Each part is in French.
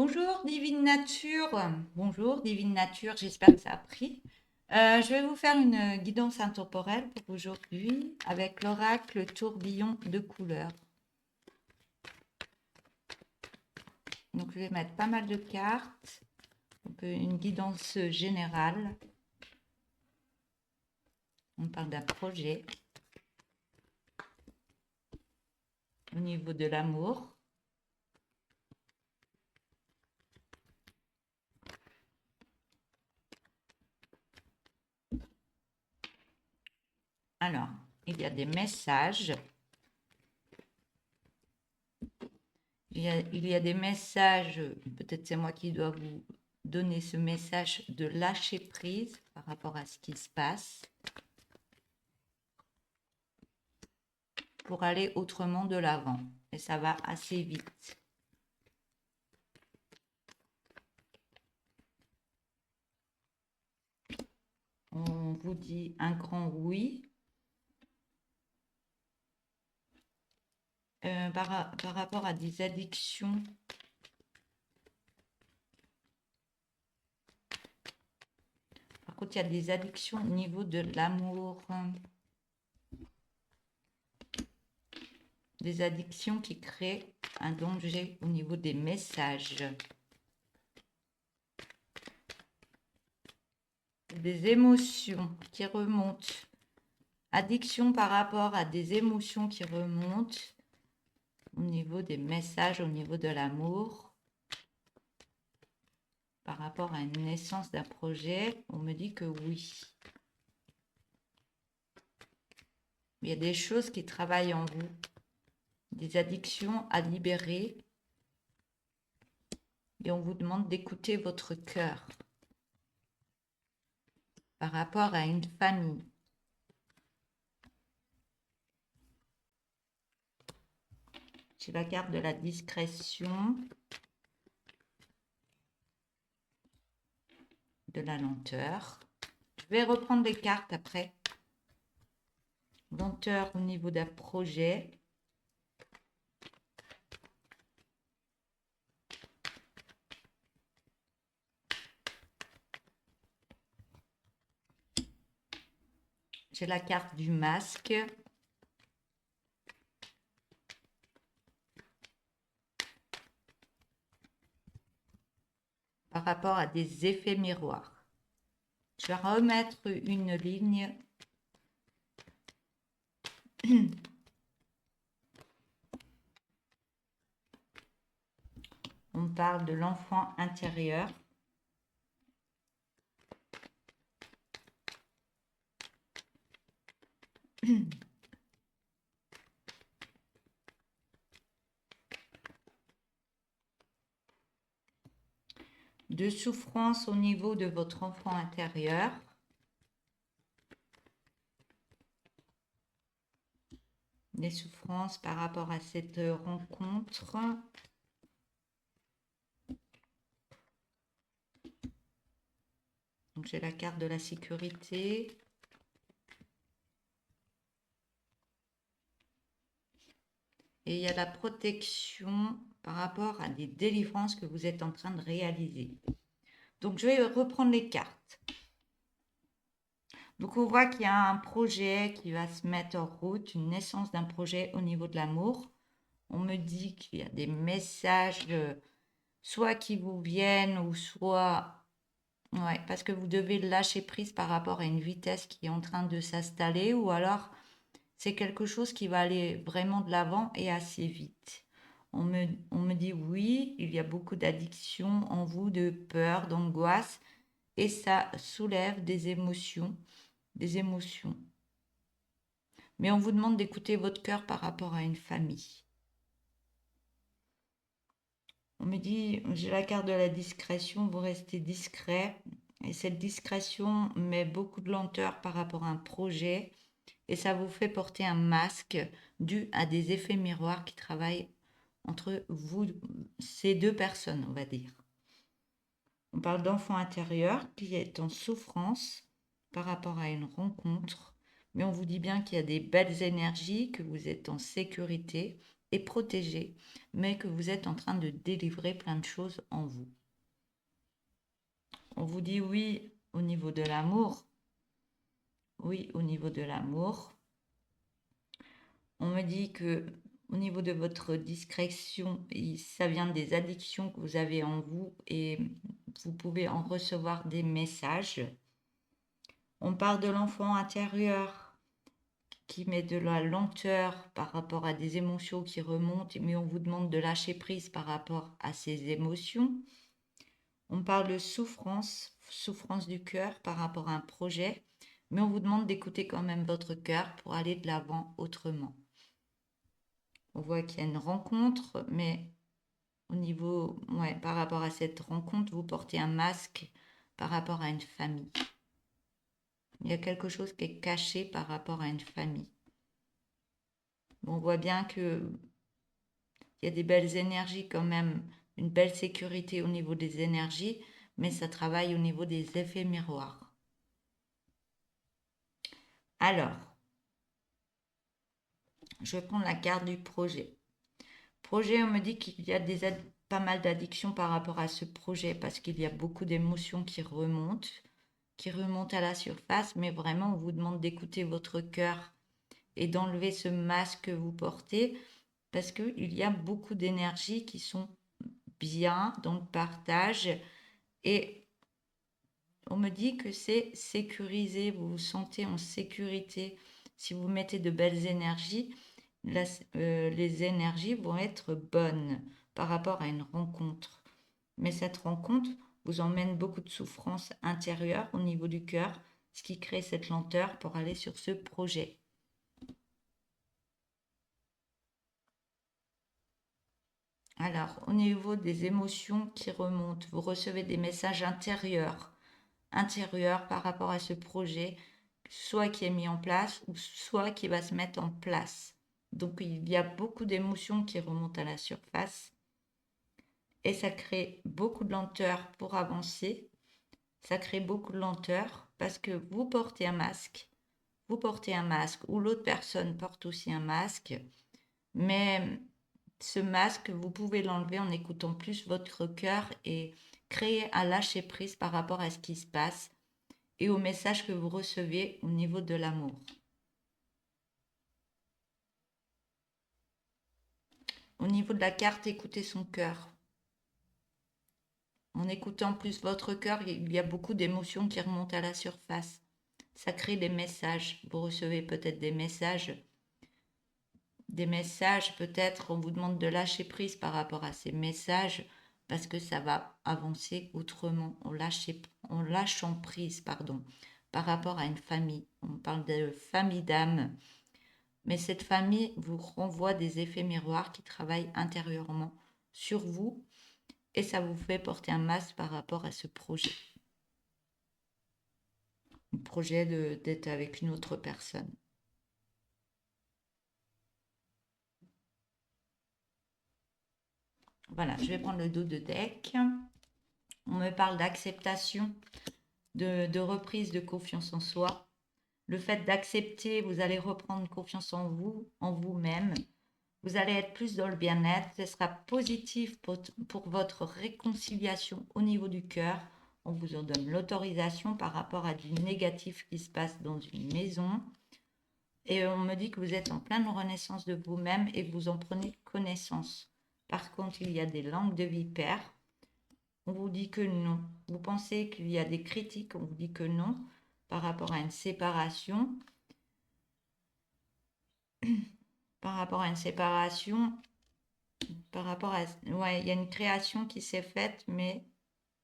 Bonjour Divine Nature, bonjour Divine Nature, j'espère que ça a pris. Je vais vous faire une guidance intemporelle pour aujourd'hui avec l'oracle tourbillon de couleurs. Donc je vais mettre pas mal de cartes, une guidance générale. On parle d'un projet au niveau de l'amour. Alors, il y a des messages. Il y a des messages, peut-être c'est moi qui dois vous donner ce message de lâcher prise par rapport à ce qui se passe pour aller autrement de l'avant. Et ça va assez vite. On vous dit un grand oui. Par rapport à des addictions. Par contre, il y a des addictions au niveau de l'amour. Des addictions qui créent un danger au niveau des messages. Des émotions qui remontent. Addiction par rapport à des émotions qui remontent au niveau des messages, au niveau de l'amour. Par rapport à une naissance d'un projet, on me dit que oui. Il y a des choses qui travaillent en vous, des addictions à libérer. Et on vous demande d'écouter votre cœur par rapport à une famille. J'ai la carte de la discrétion, de la lenteur. Je vais reprendre les cartes après. Lenteur au niveau d'un projet. J'ai la carte du masque. Par rapport à des effets miroirs. Je vais remettre une ligne. On parle de l'enfant intérieur. De souffrance au niveau de votre enfant intérieur. Des souffrances par rapport à cette rencontre. Donc j'ai la carte de la sécurité. Et il y a la protection par rapport à des délivrances que vous êtes en train de réaliser. Donc je vais reprendre les cartes. Donc on voit qu'il y a un projet qui va se mettre en route, une naissance d'un projet au niveau de l'amour. On me dit qu'il y a des messages, soit qui vous viennent, ou soit... Ouais, parce que vous devez lâcher prise par rapport à une vitesse qui est en train de s'installer, ou alors c'est quelque chose qui va aller vraiment de l'avant et assez vite. On me dit oui, il y a beaucoup d'addiction en vous, de peur, d'angoisse, et ça soulève des émotions. Mais on vous demande d'écouter votre cœur par rapport à une famille. On me dit, j'ai la carte de la discrétion, vous restez discret. Et cette discrétion met beaucoup de lenteur par rapport à un projet. Et ça vous fait porter un masque dû à des effets miroirs qui travaillent entre vous, ces deux personnes, on va dire. On parle d'enfant intérieur qui est en souffrance par rapport à une rencontre. Mais on vous dit bien qu'il y a des belles énergies, que vous êtes en sécurité, et protégé, mais que vous êtes en train de délivrer plein de choses en vous. On vous dit oui au niveau de l'amour. Oui, au niveau de l'amour. On me dit que au niveau de votre discrétion, ça vient des addictions que vous avez en vous et vous pouvez en recevoir des messages. On parle de l'enfant intérieur qui met de la lenteur par rapport à des émotions qui remontent, mais on vous demande de lâcher prise par rapport à ces émotions. On parle de souffrance, souffrance du cœur par rapport à un projet, mais on vous demande d'écouter quand même votre cœur pour aller de l'avant autrement. On voit qu'il y a une rencontre, mais au niveau, par rapport à cette rencontre, vous portez un masque par rapport à une famille. Il y a quelque chose qui est caché par rapport à une famille. On voit bien que il y a des belles énergies quand même, une belle sécurité au niveau des énergies, mais ça travaille au niveau des effets miroirs. Alors, je vais prendre la carte du projet. Projet, on me dit qu'il y a pas mal d'addictions par rapport à ce projet parce qu'il y a beaucoup d'émotions qui remontent à la surface, mais vraiment, on vous demande d'écouter votre cœur et d'enlever ce masque que vous portez parce qu'il y a beaucoup d'énergies qui sont bien dans le partage et on me dit que c'est sécurisé, vous vous sentez en sécurité. Si vous mettez de belles énergies, les énergies vont être bonnes par rapport à une rencontre. Mais cette rencontre vous emmène beaucoup de souffrance intérieure au niveau du cœur, ce qui crée cette lenteur pour aller sur ce projet. Alors, au niveau des émotions qui remontent, vous recevez des messages intérieurs par rapport à ce projet, soit qui est mis en place ou soit qui va se mettre en place. Donc il y a beaucoup d'émotions qui remontent à la surface et ça crée beaucoup de lenteur pour avancer. Ça crée beaucoup de lenteur parce que vous portez un masque ou l'autre personne porte aussi un masque, mais ce masque, vous pouvez l'enlever en écoutant plus votre cœur et créer un lâcher-prise par rapport à ce qui se passe et au message que vous recevez au niveau de l'amour. Au niveau de la carte, écoutez son cœur. En écoutant plus votre cœur, il y a beaucoup d'émotions qui remontent à la surface. Ça crée des messages. Vous recevez peut-être des messages. Des messages, peut-être, on vous demande de lâcher prise par rapport à ces messages parce que ça va avancer autrement, en lâchant prise, par rapport à une famille. On parle de famille d'âme. Mais cette famille vous renvoie des effets miroirs qui travaillent intérieurement sur vous et ça vous fait porter un masque par rapport à ce projet. Un projet d'être avec une autre personne. Voilà, je vais prendre le dos de deck. On me parle d'acceptation, de reprise de confiance en soi. Le fait d'accepter, vous allez reprendre confiance en vous, en vous-même. Vous allez être plus dans le bien-être. Ce sera positif pour votre réconciliation au niveau du cœur. On vous en donne l'autorisation par rapport à du négatif qui se passe dans une maison. Et on me dit que vous êtes en pleine renaissance de vous-même et que vous en prenez connaissance. Par contre, il y a des langues de vipère. On vous dit que non. Vous pensez qu'il y a des critiques, on vous dit que non par rapport à une séparation. Par rapport à une séparation, il y a une création qui s'est faite, mais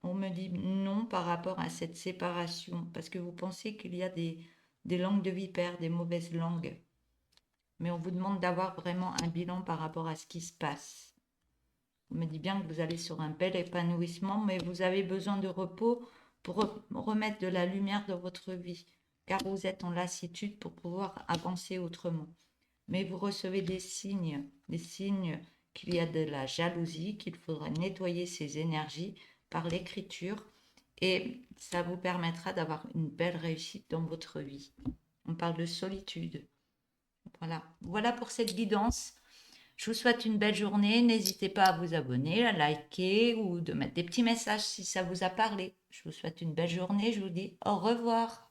on me dit non par rapport à cette séparation, parce que vous pensez qu'il y a des langues de vipère, des mauvaises langues. Mais on vous demande d'avoir vraiment un bilan par rapport à ce qui se passe. On me dit bien que vous allez sur un bel épanouissement, mais vous avez besoin de repos pour remettre de la lumière dans votre vie, car vous êtes en lassitude pour pouvoir avancer autrement. Mais vous recevez des signes qu'il y a de la jalousie, qu'il faudra nettoyer ces énergies par l'écriture et ça vous permettra d'avoir une belle réussite dans votre vie. On parle de solitude. Voilà pour cette guidance. Je vous souhaite une belle journée. N'hésitez pas à vous abonner, à liker ou de mettre des petits messages si ça vous a parlé. Je vous souhaite une belle journée. Je vous dis au revoir.